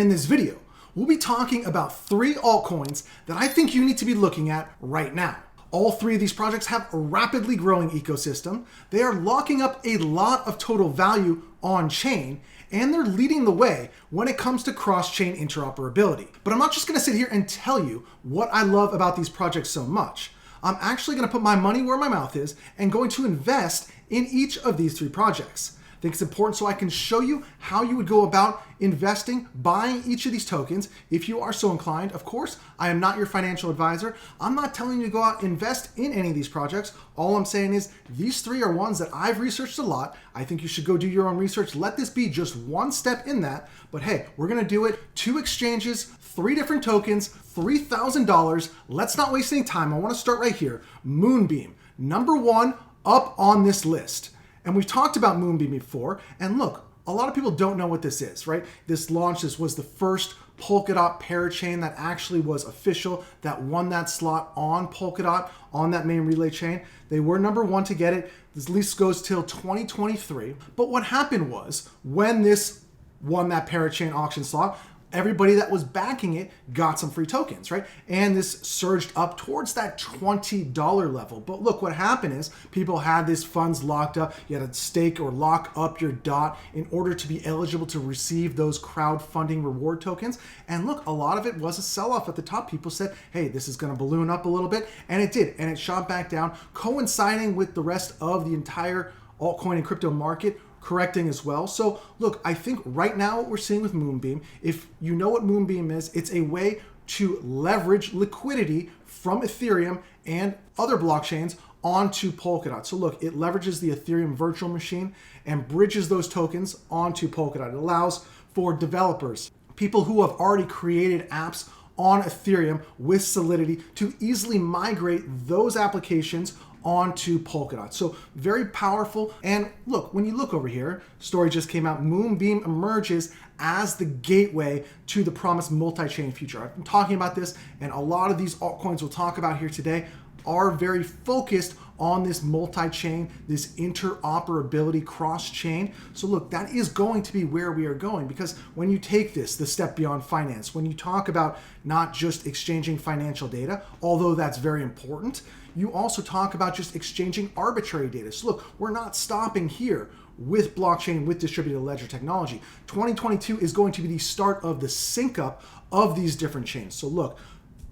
In this video, we'll be talking about 3 altcoins that I think you need to be looking at right now. All 3 of these projects have a rapidly growing ecosystem. They are locking up a lot of total value on chain, and they're leading the way when it comes to cross-chain interoperability. But I'm not just gonna sit here and tell you what I love about these projects so much. I'm actually gonna put my money where my mouth is and going to invest in each of these 3 projects. I think it's important so I can show you how you would go about investing, buying each of these tokens if you are so inclined. Of course, I am not your financial advisor. I'm not telling you to go out and invest in any of these projects. All I'm saying is these 3 are ones that I've researched a lot. I think you should go do your own research. Let this be just one step in that. But hey, we're gonna do it. 2 exchanges, 3 different tokens, $3,000. Let's not waste any time. I wanna start right here. Moonbeam, number 1 up on this list. And we've talked about Moonbeam before, and look, a lot of people don't know what this is, right? This was the first Polkadot parachain that actually was official, that won that slot on Polkadot, on that main relay chain. They were number 1 to get it. This lease goes till 2023. But what happened was, when this won that parachain auction slot, everybody that was backing it got some free tokens, right? And this surged up towards that $20 level. But look, what happened is people had these funds locked up. You had to stake or lock up your DOT in order to be eligible to receive those crowdfunding reward tokens. And look, a lot of it was a sell-off at the top. People said, hey, this is gonna balloon up a little bit. And it did, and it shot back down, coinciding with the rest of the entire altcoin and crypto market correcting as well. So look, I think right now what we're seeing with Moonbeam, if you know what Moonbeam is, it's a way to leverage liquidity from Ethereum and other blockchains onto Polkadot. So look, it leverages the Ethereum virtual machine and bridges those tokens onto Polkadot. It allows for developers, people who have already created apps on Ethereum with Solidity, to easily migrate those applications onto Polkadot. So very powerful. And look, when you look over here, story just came out, Moonbeam emerges as the gateway to the promised multi-chain future. I've been talking about this, and a lot of these altcoins we'll talk about here today are very focused on this multi-chain, this interoperability cross-chain. So look, that is going to be where we are going, because when you take this the step beyond finance, when you talk about not just exchanging financial data, although that's very important, you also talk about just exchanging arbitrary data. So look, we're not stopping here with blockchain, with distributed ledger technology. 2022 is going to be the start of the sync up of these different chains. So look,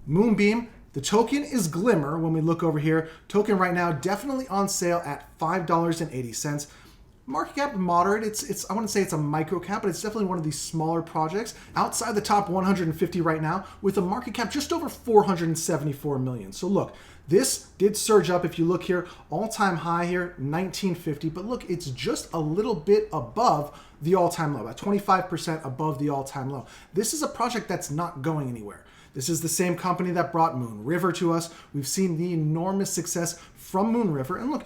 Moonbeam, the token is Glimmer. When we look over here, token right now definitely on sale at $5.80. Market cap moderate. I wouldn't say it's a micro cap, but it's definitely one of these smaller projects outside the top 150 right now, with a market cap just over 474 million. So look, this did surge up. If you look here, all-time high here, 1950. But look, it's just a little bit above the all-time low, about 25% above the all-time low. This is a project that's not going anywhere. This is the same company that brought Moon River to us. We've seen the enormous success from Moon River. And look,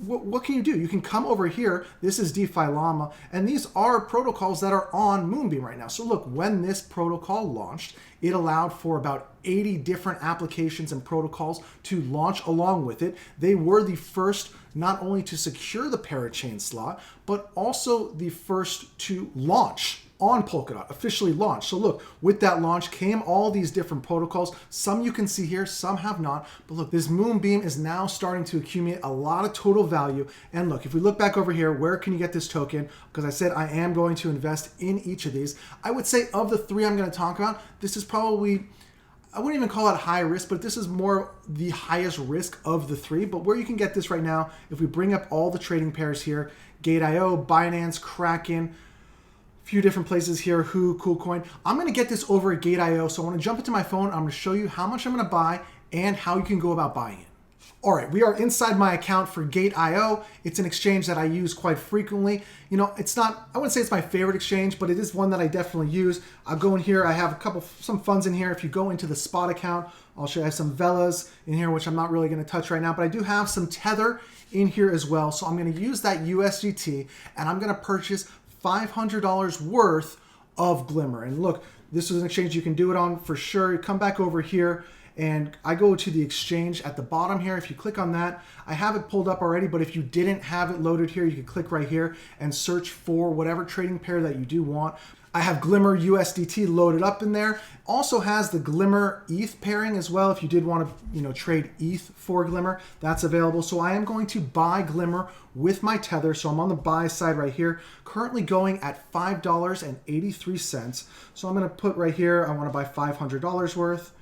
what can you do? You can come over here. This is DeFi Llama, and these are protocols that are on Moonbeam right now. So look, when this protocol launched, it allowed for about 80 different applications and protocols to launch along with it. They were the first not only to secure the parachain slot, but also the first to launch on Polkadot, officially launched. So look, with that launch came all these different protocols. Some you can see here, some have not. But look, this Moonbeam is now starting to accumulate a lot of total value. And look, if we look back over here, where can you get this token? Because I said I am going to invest in each of these. I would say of the 3 I'm going to talk about, this is probably, I wouldn't even call it high risk, but this is more the highest risk of the 3. But where you can get this right now, if we bring up all the trading pairs here, Gate.io, Binance, Kraken, few different places here, KuCoin. I'm going to get this over at Gate.io. So I want to jump into my phone. I'm going to show you how much I'm going to buy and how you can go about buying it. All right, we are inside my account for Gate.io. It's an exchange that I use quite frequently. You know, it's not, I wouldn't say it's my favorite exchange, but it is one that I definitely use. I'll go in here. I have some funds in here. If you go into the spot account, I'll show you I have some Velas in here, which I'm not really going to touch right now, but I do have some Tether in here as well. So I'm going to use that USDT, and I'm going to purchase $500 worth of Glimmer. And look, this is an exchange you can do it on for sure. You come back over here and I go to the exchange at the bottom here. If you click on that, I have it pulled up already, but if you didn't have it loaded here, you can click right here and search for whatever trading pair that you do want. I have Glimmer USDT loaded up in there. Also has the Glimmer ETH pairing as well. If you did want to, trade ETH for Glimmer, that's available. So I am going to buy Glimmer with my Tether. So I'm on the buy side right here, currently going at $5.83. So I'm going to put right here, I want to buy $500 worth.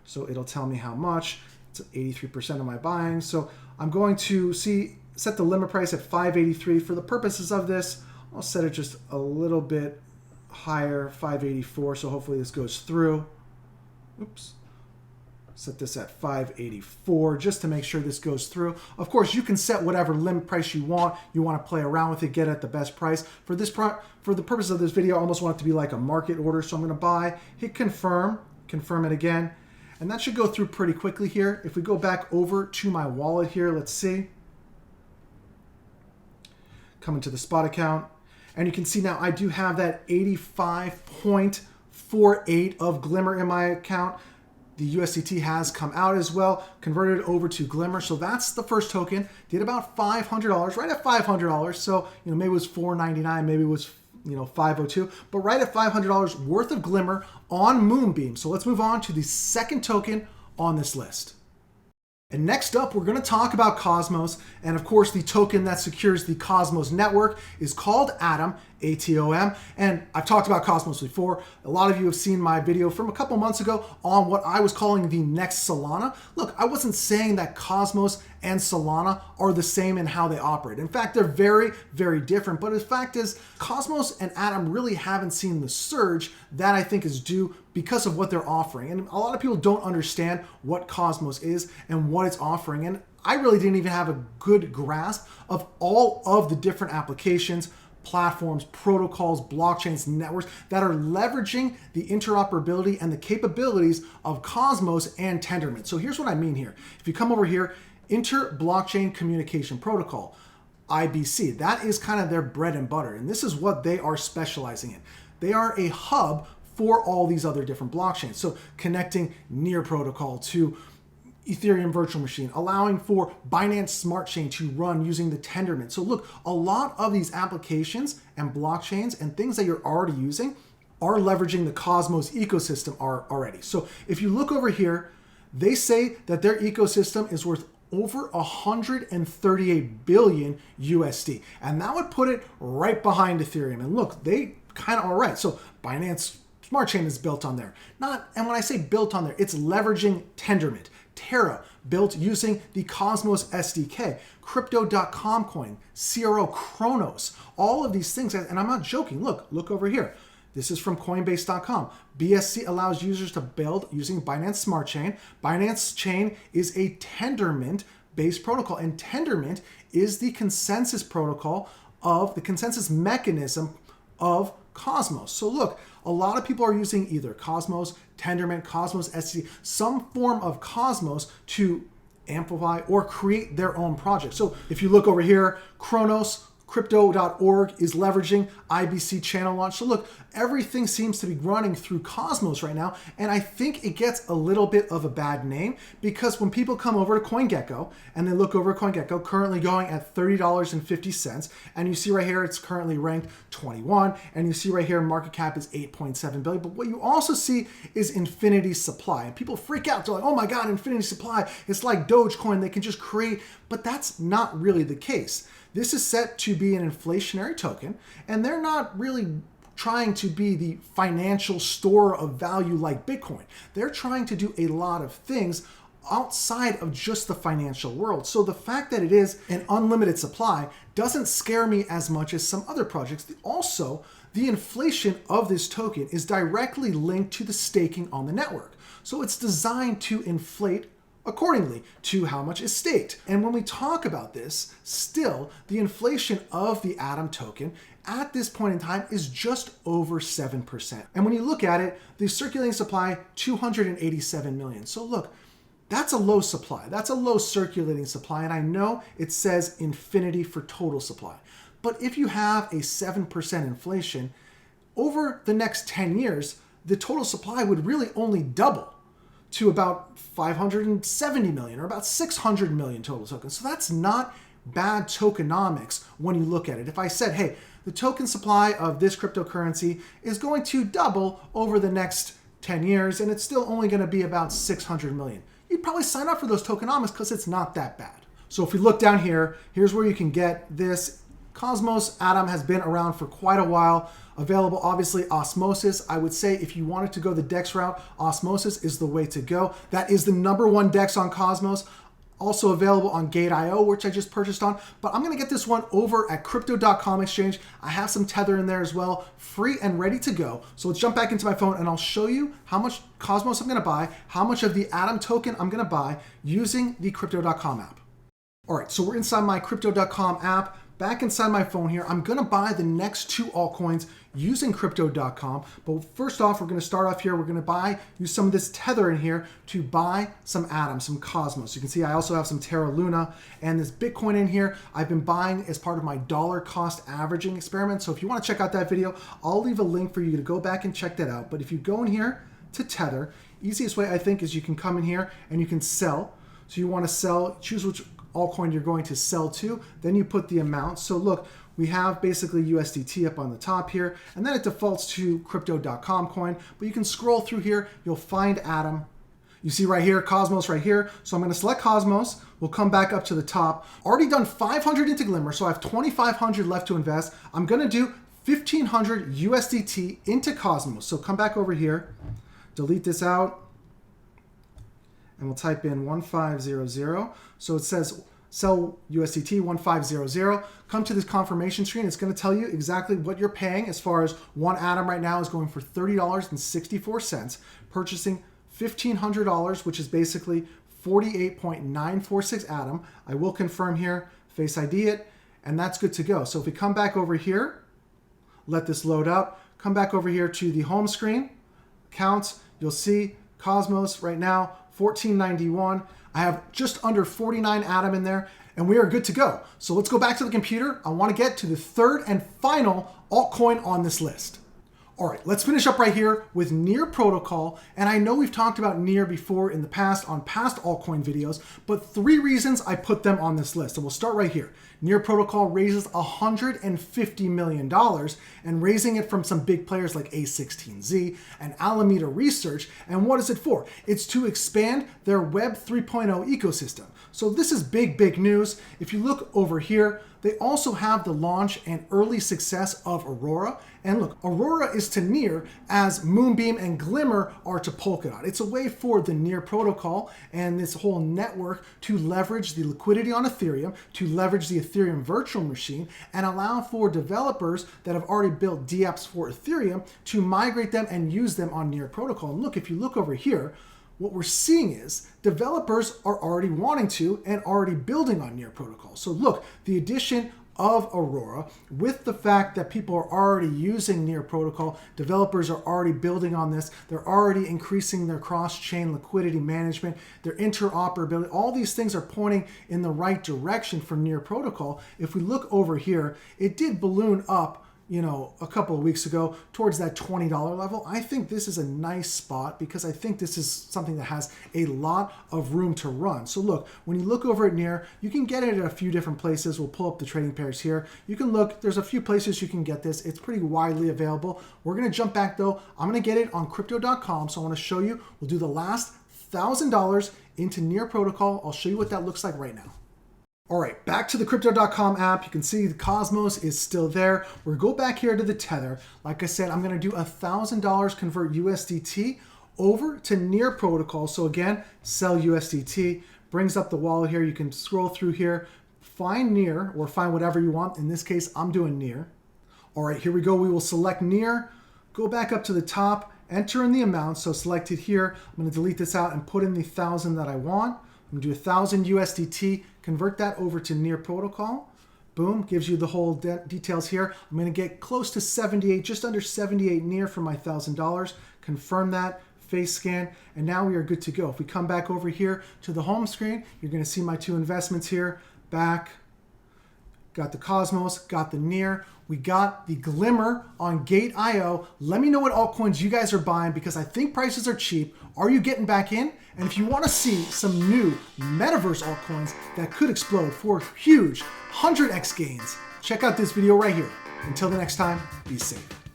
So it'll tell me how much. It's 83% of my buying. So I'm going to set the limit price at $5.83. For the purposes of this, I'll set it just a little bit higher, $5.84, so hopefully this goes through. Oops. Set this at $5.84 just to make sure this goes through. Of course, you can set whatever limit price you want. You want to play around with it, get it at the best price. For the purpose of this video, I almost want it to be like a market order, so I'm going to buy, hit confirm it again, and that should go through pretty quickly here. If we go back over to my wallet here, let's see. Coming to the spot account. And you can see now I do have that 85.48 of Glimmer in my account. The USDT has come out as well, converted over to Glimmer. So that's the first token. Did about $500, right at $500. So, maybe it was $4.99, maybe it was, $5.02, but right at $500 worth of Glimmer on Moonbeam. So let's move on to the second token on this list. And next up, we're going to talk about Cosmos. And of course, the token that secures the Cosmos network is called Atom, ATOM. And I've talked about Cosmos before. A lot of you have seen my video from a couple months ago on what I was calling the next Solana. Look, I wasn't saying that Cosmos and Solana are the same in how they operate. In fact, they're very, very different. But the fact is, Cosmos and Atom really haven't seen the surge that I think is due because of what they're offering. And a lot of people don't understand what Cosmos is and what it's offering. And I really didn't even have a good grasp of all of the different applications, platforms, protocols, blockchains, networks that are leveraging the interoperability and the capabilities of Cosmos and Tendermint. So here's what I mean here. If you come over here, Inter-Blockchain Communication Protocol, IBC, that is kind of their bread and butter. And this is what they are specializing in. They are a hub for all these other different blockchains. So connecting Near Protocol to Ethereum Virtual Machine, allowing for Binance Smart Chain to run using the Tendermint. So look, a lot of these applications and blockchains and things that you're already using are leveraging the Cosmos ecosystem already. So if you look over here, they say that their ecosystem is worth over 138 billion USD. And that would put it right behind Ethereum. And look, they kind of are right. So Binance Smart Chain is built on there. And when I say built on there, it's leveraging Tendermint. Terra, built using the Cosmos SDK, Crypto.com coin, CRO Chronos, all of these things. And I'm not joking. Look over here. This is from Coinbase.com. BSC allows users to build using Binance Smart Chain. Binance Chain is a Tendermint-based protocol, and Tendermint is the consensus protocol of the consensus mechanism of Cosmos. So look, a lot of people are using either Cosmos, Tendermint, Cosmos SC, some form of Cosmos to amplify or create their own project. So if you look over here, Chronos, Crypto.org is leveraging IBC channel launch. So look, everything seems to be running through Cosmos right now. And I think it gets a little bit of a bad name because when people come over to CoinGecko and they look over at CoinGecko, currently going at $30.50. And you see right here, it's currently ranked 21. And you see right here, market cap is 8.7 billion. But what you also see is infinity supply. And people freak out. They're like, oh my God, infinity supply. It's like Dogecoin. They can just create. But that's not really the case. This is set to be an inflationary token, and they're not really trying to be the financial store of value like Bitcoin. They're trying to do a lot of things outside of just the financial world. So the fact that it is an unlimited supply doesn't scare me as much as some other projects. Also, the inflation of this token is directly linked to the staking on the network. So it's designed to inflate accordingly to how much is staked. And when we talk about this, still, the inflation of the Atom token at this point in time is just over 7%. And when you look at it, the circulating supply, 287 million. So look, that's a low supply. That's a low circulating supply. And I know it says infinity for total supply. But if you have a 7% inflation, over the next 10 years, the total supply would really only double to about 570 million or about 600 million total tokens. So that's not bad tokenomics when you look at it. If I said, hey, the token supply of this cryptocurrency is going to double over the next 10 years, and it's still only going to be about 600 million. You'd probably sign up for those tokenomics because it's not that bad. So if we look down here, here's where you can get this. Cosmos Atom has been around for quite a while. Available, obviously, Osmosis. I would say if you wanted to go the DEX route, Osmosis is the way to go. That is the #1 DEX on Cosmos. Also available on Gate.io, which I just purchased on. But I'm going to get this one over at Crypto.com exchange. I have some Tether in there as well, free and ready to go. So let's jump back into my phone and I'll show you how much Cosmos I'm going to buy, how much of the Atom token I'm going to buy using the Crypto.com app. All right, so we're inside my Crypto.com app. Back inside my phone here, I'm going to buy the next 2 altcoins using Crypto.com. But first off, we're going to start off here. We're going to use some of this Tether in here to buy some Atom, some Cosmos. You can see I also have some Terra Luna and this Bitcoin in here. I've been buying as part of my dollar cost averaging experiment. So if you want to check out that video, I'll leave a link for you to go back and check that out. But if you go in here to Tether, easiest way I think is you can come in here and you can sell. So you want to sell, choose which altcoin you're going to sell to, then you put the amount. So look, we have basically USDT up on the top here, and then it defaults to Crypto.com coin, but you can scroll through here, you'll find Atom. You see right here, Cosmos right here. So I'm going to select Cosmos. We'll come back up to the top. Already done 500 into Glimmer, so I have 2,500 left to invest. I'm going to do 1,500 USDT into Cosmos. So come back over here, delete this out, and we'll type in 1500. So it says sell USDT 1500. Come to this confirmation screen. It's going to tell you exactly what you're paying as far as one Atom right now is going for $30.64, purchasing $1,500, which is basically 48.946 Atom. I will confirm here, Face ID it, and that's good to go. So if we come back over here, let this load up, come back over here to the home screen, accounts, you'll see Cosmos right now, 1491. I have just under 49 Atom in there, and we are good to go. So let's go back to the computer. I want to get to the third and final altcoin on this list. All right, let's finish up right here with Near Protocol. And I know we've talked about Near before in the past on past altcoin videos, but 3 reasons I put them on this list. And we'll start right here. Near Protocol raises $150 million, and raising it from some big players like A16Z and Alameda Research. And what is it for? It's to expand their Web 3.0 ecosystem. So this is big, big news. If you look over here, they also have the launch and early success of Aurora. And look, Aurora is to Near as Moonbeam and Glimmer are to Polkadot. It's a way for the Near protocol and this whole network to leverage the liquidity on Ethereum, to leverage the Ethereum virtual machine, and allow for developers that have already built dApps for Ethereum to migrate them and use them on Near protocol. And look, if you look over here, what we're seeing is developers are already wanting to and already building on Near protocol. So look, the addition of Aurora with the fact that people are already using Near protocol, developers are already building on this, they're already increasing their cross-chain liquidity management, their interoperability, all these things are pointing in the right direction for Near protocol. If we look over here, it did balloon up a couple of weeks ago towards that $20 level. I think this is a nice spot because I think this is something that has a lot of room to run. So look, when you look over at Near, you can get it at a few different places. We'll pull up the trading pairs here. You can look, there's a few places you can get this. It's pretty widely available. We're going to jump back though. I'm going to get it on Crypto.com. So I want to show you, we'll do the last $1,000 into Near protocol. I'll show you what that looks like right now. All right, back to the Crypto.com app. You can see the Cosmos is still there. We'll go back here to the Tether. Like I said, I'm going to do $1,000 convert USDT over to Near protocol. So again, sell USDT, brings up the wallet here. You can scroll through here, find Near or find whatever you want. In this case, I'm doing Near. All right, here we go. We will select Near, go back up to the top, enter in the amount. So select it here. I'm going to delete this out and put in the 1,000 that I want. I'm going to do 1,000 USDT, convert that over to Near protocol. Boom, gives you the whole details here. I'm going to get close to 78, just under 78 Near for my $1,000. Confirm that, face scan, and now we are good to go. If we come back over here to the home screen, you're going to see my 2 investments here. Back, got the Cosmos, got the Near, we got the Glimmer on Gate.io. Let me know what altcoins you guys are buying because I think prices are cheap. Are you getting back in? And if you want to see some new metaverse altcoins that could explode for huge 100x gains, check out this video right here. Until the next time, be safe.